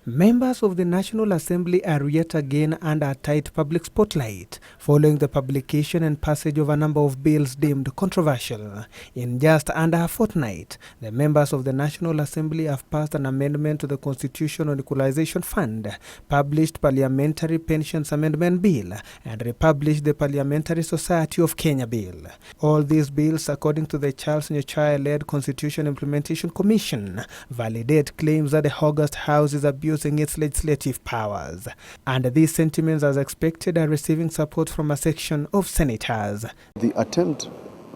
Members of the National Assembly are yet again under a tight public spotlight following the publication and passage of a number of bills deemed controversial. In just under a fortnight, the members of the National Assembly have passed an amendment to the Constitution on Equalization Fund, published Parliamentary Pensions Amendment Bill, and republished the Parliamentary Society of Kenya Bill. All these bills, according to the Charles Nyochaya-led Constitution Implementation Commission, validate claims that the August House is abusing its legislative powers. And these sentiments, as expected, are receiving support from a section of senators. The attempt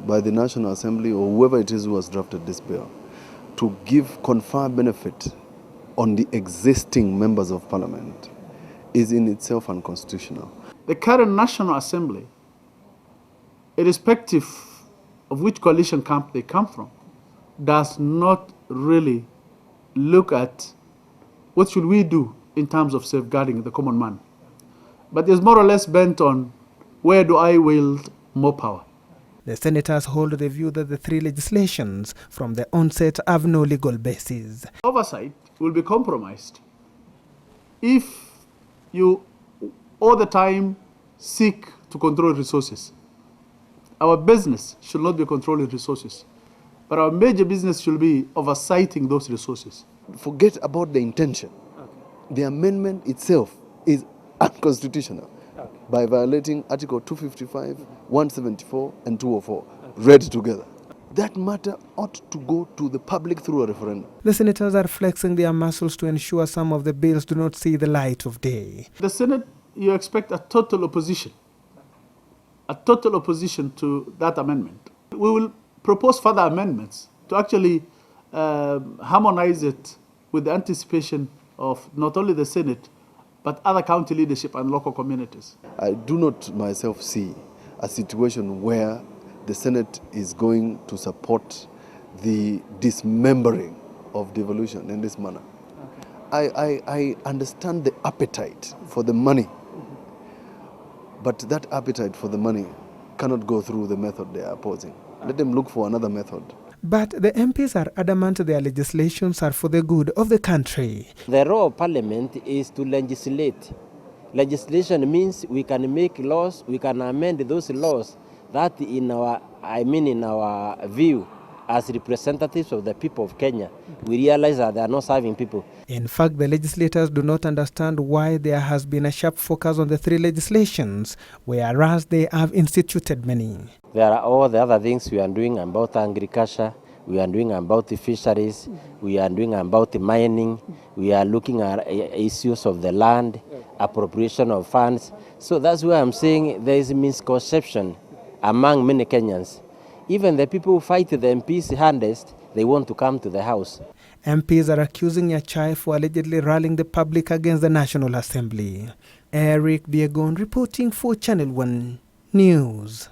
by the National Assembly, or whoever it is who has drafted this bill, to confer benefit on the existing members of Parliament is in itself unconstitutional. The current National Assembly, irrespective of which coalition camp they come from, does not really look at what should we do in terms of safeguarding the common man, but is more or less bent on where do I wield more power. The senators hold the view that the three legislations from the onset have no legal basis. Oversight will be compromised if you all the time seek to control resources. Our business should not be controlling resources, but our major business should be oversighting those resources. Forget about the intention. Okay. The amendment itself is unconstitutional by violating Article 255, 174, and 204, read together. That matter ought to go to the public through a referendum. The senators are flexing their muscles to ensure some of the bills do not see the light of day. The Senate, you expect a total opposition to that amendment. We will propose further amendments to actually harmonize it with the anticipation of not only the Senate, but other county leadership and local communities. I do not myself see a situation where the Senate is going to support the dismembering of devolution in this manner. Okay. I understand the appetite for the money, but that appetite for the money cannot go through the method they are opposing. Let them look for another method. But the MPs are adamant their legislations are for the good of the country. The role of Parliament is to legislate. Legislation means we can make laws, we can amend those laws that in our view, as representatives of the people of Kenya, we realize that they are not serving people. In fact, the legislators do not understand why there has been a sharp focus on the three legislations, whereas they have instituted many. There are all the other things we are doing about agriculture, we are doing about the fisheries, we are doing about the mining, we are looking at issues of the land, appropriation of funds. So that's why I'm saying there is a misconception among many Kenyans. Even the people who fight the MPs hardest, they want to come to the House. MPs are accusing Nyochaya for allegedly rallying the public against the National Assembly. Eric Biegon reporting for Channel 1 News.